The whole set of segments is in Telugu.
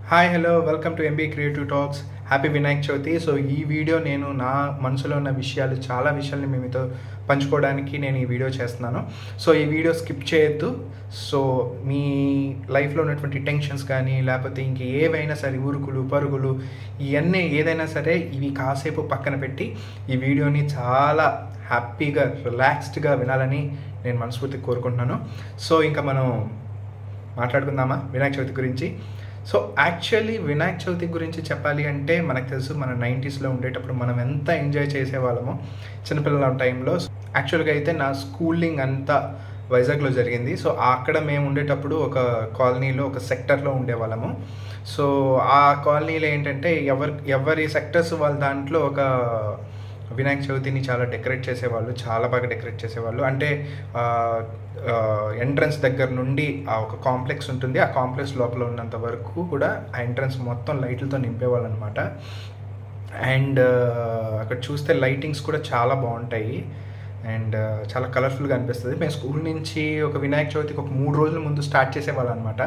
Hi hello welcome to MB creative talks. Happy Vinayak Chavithi. So ఈ వీడియో నేను నా మనసులో ఉన్న చాలా విషయాల్ని మీతో పంచుకోవడానికి నేను ఈ వీడియో చేస్తున్నాను. సో ఈ వీడియో స్కిప్ చేయొద్దు. సో మీ లైఫ్లో ఉన్నటువంటి టెన్షన్స్ కానీ లేకపోతే ఇంక ఏవైనా సరే ఉరుకులు పరుగులు ఇవన్నీ ఏదైనా సరే ఇవి కాసేపు పక్కన పెట్టి ఈ వీడియోని చాలా హ్యాపీగా రిలాక్స్డ్గా వినాలని నేను మనస్ఫూర్తిగా కోరుకుంటున్నాను. సో ఇంకా మనం మాట్లాడుకుందామా వినాయక చవితి గురించి. సో యాక్చువల్లీ వినాయక చవితి గురించి చెప్పాలి అంటే మనకు తెలుసు, మన 90sలో ఉండేటప్పుడు మనం ఎంత ఎంజాయ్ చేసేవాళ్ళమో చిన్నపిల్లల టైంలో. యాక్చువల్గా అయితే నా స్కూలింగ్ అంతా వైజాగ్లో జరిగింది. సో అక్కడ మేము ఉండేటప్పుడు ఒక కాలనీలో ఒక సెక్టర్లో ఉండేవాళ్ళము. సో ఆ కాలనీలో ఏంటంటే ఎవరి సెక్టర్స్ వాళ్ళ దాంట్లో ఒక వినాయక చవితిని చాలా డెకరేట్ చేసేవాళ్ళు, చాలా బాగా డెకరేట్ చేసేవాళ్ళు. అంటే ఎంట్రన్స్ దగ్గర నుండి ఒక కాంప్లెక్స్ ఉంటుంది, ఆ కాంప్లెక్స్ లోపల ఉన్నంత వరకు కూడా ఆ ఎంట్రన్స్ మొత్తం లైట్లతో నింపేవాళ్ళు అనమాట. అండ్ అక్కడ చూస్తే లైటింగ్స్ కూడా చాలా బాగుంటాయి అండ్ చాలా కలర్ఫుల్గా అనిపిస్తుంది. మేము స్కూల్ నుంచి ఒక వినాయక చవితికి ఒక 3 రోజుల ముందు స్టార్ట్ చేసేవాళ్ళం అనమాట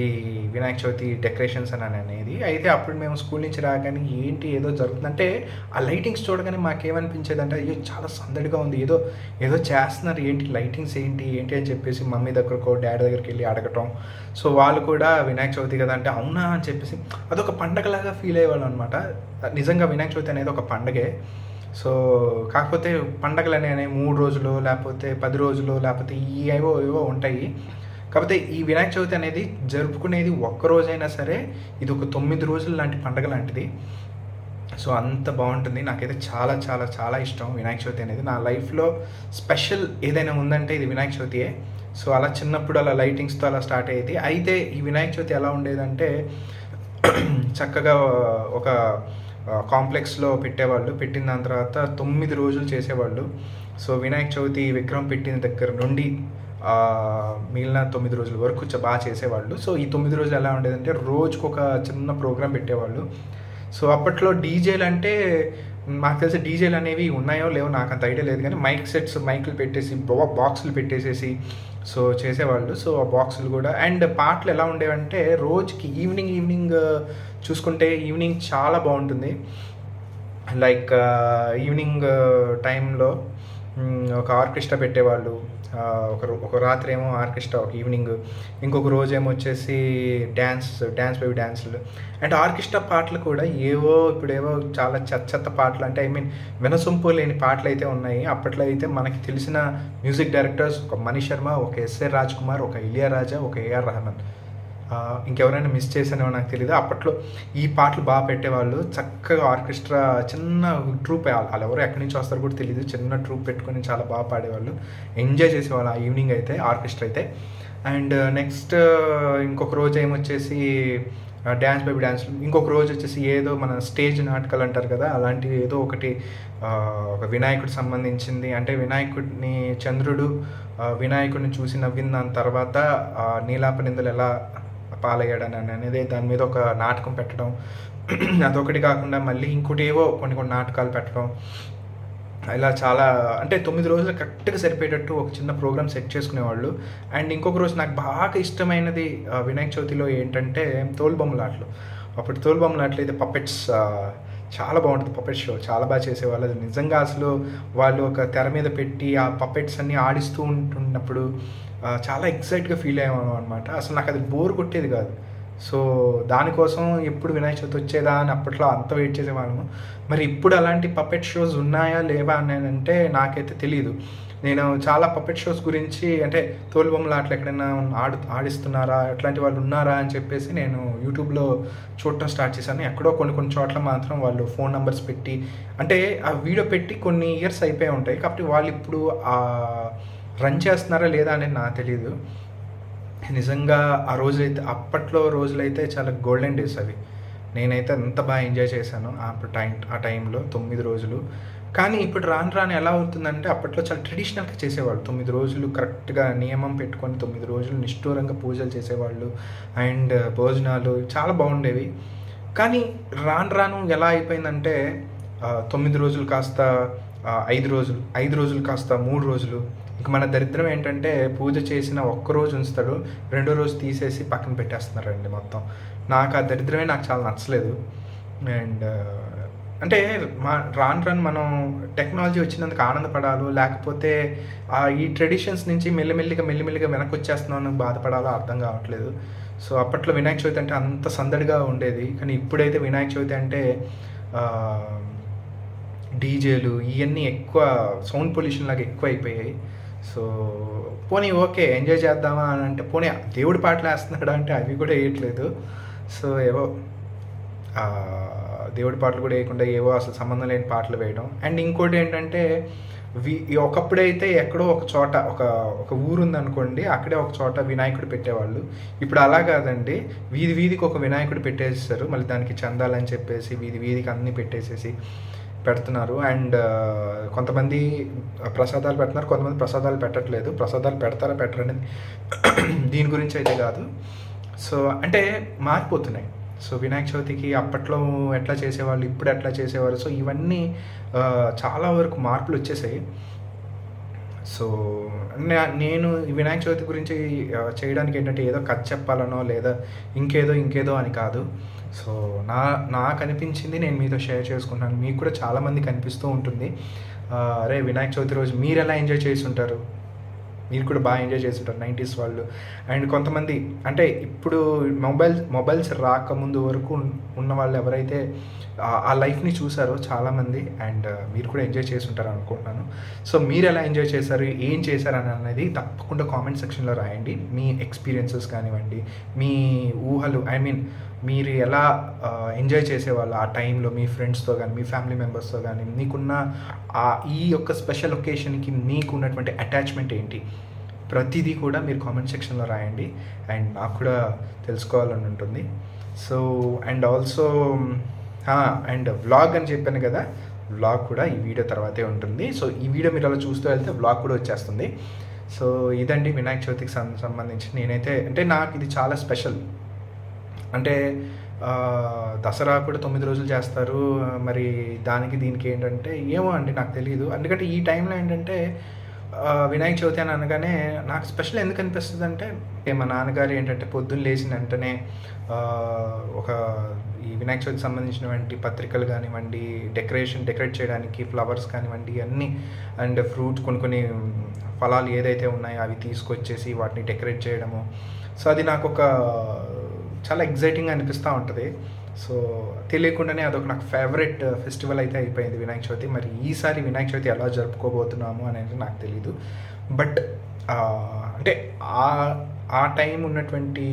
ఈ వినాయక చవితి డెకరేషన్స్ అని అనేది. అయితే అప్పుడు మేము స్కూల్ నుంచి రాగానే ఏంటి ఏదో జరుగుతుందంటే ఆ లైటింగ్స్ చూడగానే మాకేమనిపించేది అంటే అయ్యో చాలా సందడిగా ఉంది, ఏదో చేస్తున్నారు, ఏంటి లైటింగ్స్ ఏంటి అని చెప్పేసి మమ్మీ దగ్గరకో డాడీ దగ్గరికి వెళ్ళి అడగటం. సో వాళ్ళు కూడా వినాయక చవితి కదా అంటే అవునా అని చెప్పేసి అదొక పండగలాగా ఫీల్ అయ్యేవాళ్ళు అనమాట. నిజంగా వినాయక చవితి అనేది ఒక పండగే. సో కాకపోతే పండగలు అనేవి 3 రోజులు లేకపోతే 10 రోజులు లేకపోతే ఏవో ఉంటాయి. కాకపోతే ఈ వినాయక చవితి అనేది జరుపుకునేది ఒక్కరోజైనా సరే ఇది ఒక 9 రోజులు లాంటి పండగ లాంటిది. సో అంత బాగుంటుంది. నాకైతే చాలా చాలా చాలా ఇష్టం వినాయక చవితి అనేది. నా లైఫ్లో స్పెషల్ ఏదైనా ఉందంటే ఇది వినాయక చవితియే. సో అలా చిన్నప్పుడు అలా లైటింగ్స్తో అలా స్టార్ట్ అయ్యేది. అయితే ఈ వినాయక చవితి ఎలా ఉండేదంటే చక్కగా ఒక కాంప్లెక్స్లో పెట్టేవాళ్ళు, పెట్టిన దాని తర్వాత 9 రోజులు చేసేవాళ్ళు. సో వినాయక చవితి విగ్రహం పెట్టిన దగ్గర నుండి మిగిలిన 9 రోజుల వరకు బాగా చేసేవాళ్ళు. సో ఈ 9 రోజులు ఎలా ఉండేదంటే రోజుకు ఒక చిన్న ప్రోగ్రాం పెట్టేవాళ్ళు. సో అప్పట్లో డీజేలు అంటే నాకు తెలిసి డీజేలు అనేవి ఉన్నాయో లేవో నాకు అంత ఐడియా లేదు, కానీ మైకులు పెట్టేసి బాక్సులు పెట్టేసేసి సో చేసేవాళ్ళు. సో ఆ బాక్సులు కూడా అండ్ పాటలు ఎలా ఉండేవంటే రోజుకి ఈవినింగ్ చూసుకుంటే ఈవినింగ్ చాలా బాగుంటుంది. లైక్ ఈవినింగ్ టైంలో ఒక ఆర్కెస్ట్రా పెట్టేవాళ్ళు. ఒక రాత్రి ఏమో ఆర్కెస్ట్రా, ఒక ఈవినింగ్, ఇంకొక రోజు ఏమో వచ్చేసి డ్యాన్స్లు అండ్ ఆర్కెస్ట్రా పాటలు కూడా ఇప్పుడేవో చాలా చెత్త పాటలు, అంటే వినసొంపు లేని పాటలు అయితే ఉన్నాయి. అప్పట్లో అయితే మనకి తెలిసిన మ్యూజిక్ డైరెక్టర్స్ ఒక మణి శర్మ, ఒక ఎస్ఏ రాజ్ కుమార్, ఒక ఇళయరాజా, ఒక ఏఆర్ రెహమాన్. ఇంకెవరైనా మిస్ చేసానో నాకు తెలియదు. అప్పట్లో ఈ పాటలు బాగా పెట్టేవాళ్ళు. చక్కగా ఆర్కెస్ట్రా చిన్న ట్రూప్, వాళ్ళు ఎవరు ఎక్కడి నుంచి వస్తారో కూడా తెలియదు, చిన్న ట్రూప్ పెట్టుకొని చాలా బాగా పాడేవాళ్ళు, ఎంజాయ్ చేసేవాళ్ళు ఆ ఈవినింగ్ అయితే ఆర్కెస్ట్రా అయితే. అండ్ నెక్స్ట్ ఇంకొక రోజు ఏమొచ్చేసి డ్యాన్స్, ఇంకొక రోజు వచ్చేసి ఏదో మన స్టేజ్ నాటకాలు అంటారు కదా, అలాంటివి ఏదో ఒకటి ఒక వినాయకుడికి సంబంధించింది. అంటే వినాయకుడిని చంద్రుడు వినాయకుడిని చూసి నవ్విన దాని తర్వాత నీలాపనిందలు ఎలా పాలయ్యాడని అనేది దాని మీద ఒక నాటకం పెట్టడం. అదొకటి కాకుండా మళ్ళీ ఇంకోటి ఏవో కొన్ని నాటకాలు పెట్టడం. ఇలా చాలా అంటే 9 రోజులు కరెక్ట్గా సరిపోయేటట్టు ఒక చిన్న ప్రోగ్రామ్ సెట్ చేసుకునేవాళ్ళు. అండ్ ఇంకొక రోజు నాకు బాగా ఇష్టమైనది వినాయక చవితిలో ఏంటంటే తోలుబొమ్మలాటలు. అప్పుడు తోలుబొమ్మలాటలు అయితే పప్పెట్స్ చాలా బాగుంటుంది. పప్పెట్ షో చాలా బాగా చేసేవాళ్ళు. అది నిజంగా అసలు వాళ్ళు ఒక తెర మీద పెట్టి ఆ పప్పెట్స్ అన్నీ ఆడిస్తూ ఉంటున్నప్పుడు చాలా ఎక్సైట్గా ఫీల్ అయ్యేవాళ్ళం అనమాట. అసలు నాకు అది బోర్ కొట్టేది కాదు. సో దానికోసం ఎప్పుడు వినాయక చవితి వచ్చేదా అని అప్పట్లో అంత వెయిట్ చేసేవాళ్ళము. మరి ఇప్పుడు అలాంటి పప్పెట్ షోస్ ఉన్నాయా లేవా అని అంటే నాకైతే తెలియదు. నేను చాలా పప్పెట్ షోస్ గురించి, అంటే తోలుబొమ్మలు అట్లా ఎక్కడైనా ఆడిస్తున్నారా, అట్లాంటి వాళ్ళు ఉన్నారా అని చెప్పేసి నేను యూట్యూబ్లో చూడటం స్టార్ట్ చేశాను. ఎక్కడో కొన్ని చోట్ల మాత్రం వాళ్ళు ఫోన్ నెంబర్స్ పెట్టి, అంటే ఆ వీడియో పెట్టి కొన్ని ఇయర్స్ అయిపోయి ఉంటాయి కాబట్టి వాళ్ళు ఇప్పుడు రన్ చేస్తున్నారా లేదా అనేది నాకు తెలియదు. నిజంగా ఆ రోజులైతే అప్పట్లో రోజులైతే చాలా గోల్డెన్ డేస్ అవి. నేనైతే అంత బాగా ఎంజాయ్ చేశాను ఆ టైంలో 9 రోజులు. కానీ ఇప్పుడు రాను ఎలా అవుతుందంటే అప్పట్లో చాలా ట్రెడిషనల్గా చేసేవాళ్ళు. 9 రోజులు కరెక్ట్గా నియమం పెట్టుకొని 9 రోజులు నిష్ఠూరంగా పూజలు చేసేవాళ్ళు అండ్ భోజనాలు చాలా బాగుండేవి. కానీ రాను ఎలా అయిపోయిందంటే 9 రోజులు కాస్త 5 రోజులు కాస్త 3 రోజులు. ఇంక మన దరిద్రం ఏంటంటే పూజ చేసిన ఒక్కరోజు ఉంచుతాడు, రెండో రోజు తీసేసి పక్కన పెట్టేస్తున్నారండి మొత్తం. నాకు ఆ దరిద్రమే నాకు చాలా నచ్చలేదు. అండ్ అంటే రాను మనం టెక్నాలజీ వచ్చినందుకు ఆనందపడాలో, లేకపోతే ఈ ట్రెడిషన్స్ నుంచి మెల్లిమెల్లిగా వెనక్కి వచ్చేస్తున్నాను బాధపడాలో అర్థం కావట్లేదు. సో అప్పట్లో వినాయక చవితి అంటే అంత సందడిగా ఉండేది, కానీ ఇప్పుడైతే వినాయక చవితి అంటే డీజేలు ఇవన్నీ ఎక్కువ, సౌండ్ పొల్యూషన్ లాగా ఎక్కువ అయిపోయాయి. సో పోనీ ఓకే ఎంజాయ్ చేద్దామా అని అంటే, పోనీ దేవుడి పాటలు వేస్తున్నాడా అంటే అవి కూడా వేయట్లేదు. సో ఏవో దేవుడి పాటలు కూడా వేయకుండా ఏవో అసలు సంబంధం లేని పాటలు వేయడం. అండ్ ఇంకోటి ఏంటంటే, ఒకప్పుడైతే ఎక్కడో ఒక చోట ఒక ఊరు ఉందనుకోండి, అక్కడే ఒక చోట వినాయకుడు పెట్టేవాళ్ళు. ఇప్పుడు అలా కాదండి, వీధికి ఒక వినాయకుడు పెట్టేసేసారు. మళ్ళీ దానికి చందాలని చెప్పేసి వీధికి అన్నీ పెట్టేసేసి పెడుతున్నారు. అండ్ కొంతమంది ప్రసాదాలు పెడుతున్నారు, కొంతమంది ప్రసాదాలు పెట్టట్లేదు. ప్రసాదాలు పెడతారా పెట్టరనేది దీని గురించి అయితే కాదు. సో అంటే మారిపోతున్నాయి. సో వినాయక చవితికి అప్పట్లో ఎట్లా చేసేవాళ్ళు, ఇప్పుడు ఎట్లా చేసేవారు, సో ఇవన్నీ చాలా వరకు మార్పులు వచ్చేసాయి. సో నేను వినాయక చవితి గురించి చేయడానికి ఏంటంటే ఏదో కథ చెప్పాలనో లేదా ఇంకేదో అని కాదు. సో నాకు అనిపించింది నేను మీతో షేర్ చేసుకుంటున్నాను. మీకు కూడా చాలామందికి అనిపిస్తూ ఉంటుంది, అరే వినాయక చవితి రోజు మీరు ఎలా ఎంజాయ్ చేసి ఉంటారు, మీరు కూడా బాగా ఎంజాయ్ చేస్తుంటారు 90s వాళ్ళు. అండ్ కొంతమంది అంటే ఇప్పుడు మొబైల్స్ రాకముందు వరకు ఉన్న వాళ్ళు ఎవరైతే ఆ లైఫ్ని చూసారో చాలామంది, అండ్ మీరు కూడా ఎంజాయ్ చేస్తుంటారు అనుకుంటున్నాను. సో మీరు ఎలా ఎంజాయ్ చేశారు, ఏం చేశారు అనేది తప్పకుండా కామెంట్ సెక్షన్లో రాయండి. మీ ఎక్స్పీరియన్సెస్ కానివ్వండి, మీ ఊహలు, మీరు ఎలా ఎంజాయ్ చేసేవాళ్ళు ఆ టైంలో, మీ ఫ్రెండ్స్తో కానీ మీ ఫ్యామిలీ మెంబర్స్తో కానీ, మీకున్న ఈ యొక్క స్పెషల్ ఒకేషన్కి మీకు ఉన్నటువంటి అటాచ్మెంట్ ఏంటి, ప్రతిదీ కూడా మీరు కామెంట్ సెక్షన్లో రాయండి. అండ్ నాకు కూడా తెలుసుకోవాలని ఉంటుంది. So and also and vlog అని చెప్పాను కదా, వ్లాగ్ కూడా ఈ వీడియో తర్వాతే ఉంటుంది. సో ఈ వీడియో మీరు అలా చూస్తూ వెళ్తే వ్లాగ్ కూడా వచ్చేస్తుంది. సో ఇదండి వినాయక చవితికి సంబంధించి. నేనైతే అంటే నాకు ఇది చాలా స్పెషల్. అంటే దసరా కూడా 9 రోజులు చేస్తారు, మరి దీనికి ఏంటంటే ఏమో అండి నాకు తెలియదు. ఎందుకంటే ఈ టైంలో ఏంటంటే వినాయక చవితి అని అనగానే నాకు స్పెషల్ ఎందుకు అనిపిస్తుంది అంటే, మా నాన్నగారు ఏంటంటే పొద్దున్న లేచిన వెంటనే ఈ వినాయక చవితికి సంబంధించినటువంటి పత్రికలు కానివ్వండి, డెకరేట్ చేయడానికి ఫ్లవర్స్ కానివ్వండి అన్నీ, అండ్ ఫ్రూట్స్ కొన్ని ఫలాలు ఏదైతే ఉన్నాయో అవి తీసుకొచ్చేసి వాటిని డెకరేట్ చేయడము. సో అది నాకు చాలా ఎగ్జైటింగ్గా అనిపిస్తూ ఉంటుంది. సో తెలియకుండానే అదొక నాకు ఫేవరెట్ ఫెస్టివల్ అయితే అయిపోయింది వినాయక చవితి. మరి ఈసారి వినాయక చవితి ఎలా జరుపుకోబోతున్నాము అనేది నాకు తెలీదు. బట్ అంటే ఆ టైం ఉన్నటువంటి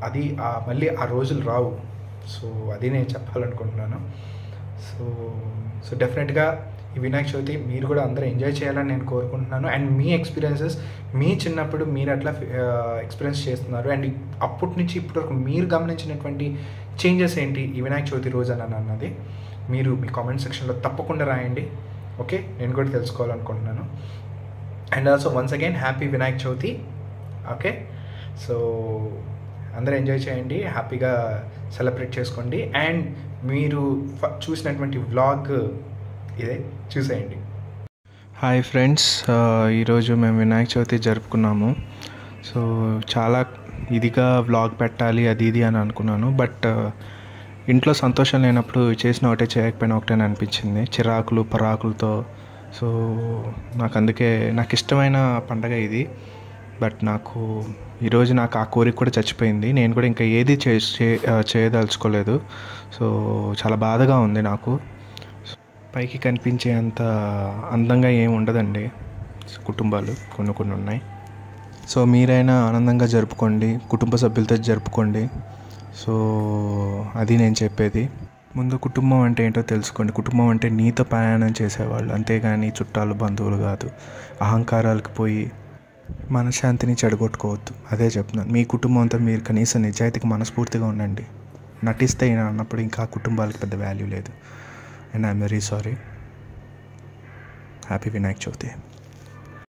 అది మళ్ళీ ఆ రోజులు రావు. సో అది నేను చెప్పాలనుకుంటున్నాను. సో డెఫినెట్గా ఈ వినాయక చవితి మీరు కూడా అందరూ ఎంజాయ్ చేయాలని నేను కోరుకుంటున్నాను. అండ్ మీ ఎక్స్పీరియన్సెస్, మీ చిన్నప్పుడు మీరు అట్లా ఎక్స్పీరియన్స్ చేస్తున్నారు, అండ్ అప్పటి నుంచి ఇప్పటివరకు మీరు గమనించినటువంటి చేంజెస్ ఏంటి ఈ వినాయక చవితి రోజు అన్నది మీరు మీ కామెంట్ సెక్షన్లో తప్పకుండా రాయండి. ఓకే, నేను కూడా తెలుసుకోవాలనుకుంటున్నాను. And also once again happy Vinayaka Chavithi. Okay, so అందరూ ఎంజాయ్ చేయండి, హ్యాపీగా సెలబ్రేట్ చేసుకోండి. అండ్ మీరు చూసినటువంటి వ్లాగ్ ఇదే చూసేయండి. హాయ్ ఫ్రెండ్స్, ఈరోజు మేము వినాయక చవితి జరుపుకున్నాము. సో చాలా ఇదిగా వ్లాగ్ పెట్టాలి అది ఇది అని అనుకున్నాను. బట్ ఇంట్లో సంతోషం లేనప్పుడు చేసిన ఒకటే చేయకపోయినా ఒకటే అనిపించింది, చిరాకులు పరాకులతో. సో అందుకే నాకు ఇష్టమైన పండగ ఇది. బట్ ఈరోజు నాకు ఆ కోరిక కూడా చచ్చిపోయింది. నేను కూడా ఇంకా ఏది చేయదలుచుకోలేదు. సో చాలా బాధగా ఉంది నాకు. పైకి కనిపించే అంత అందంగా ఏమి ఉండదండి కుటుంబాలు, కొన్ని ఉన్నాయి. సో మీరైనా ఆనందంగా జరుపుకోండి, కుటుంబ సభ్యులతో జరుపుకోండి. సో అది నేను చెప్పేది. ముందు కుటుంబం అంటే ఏంటో తెలుసుకోండి. కుటుంబం అంటే నీతో ప్రయాణం చేసేవాళ్ళు, అంతేగాని చుట్టాలు బంధువులు కాదు. అహంకారాలకు పోయి మనశ్శాంతిని చెడగొట్టుకోవద్దు. అదే చెప్తున్నాను. మీ కుటుంబం అంతా మీరు కనీసం నిజాయితీకి మనస్ఫూర్తిగా ఉండండి. నటిస్తే అన్నప్పుడు ఇంకా కుటుంబాలకు పెద్ద వాల్యూ లేదు. And I'm very sorry. Happy Vinayak Chavithi.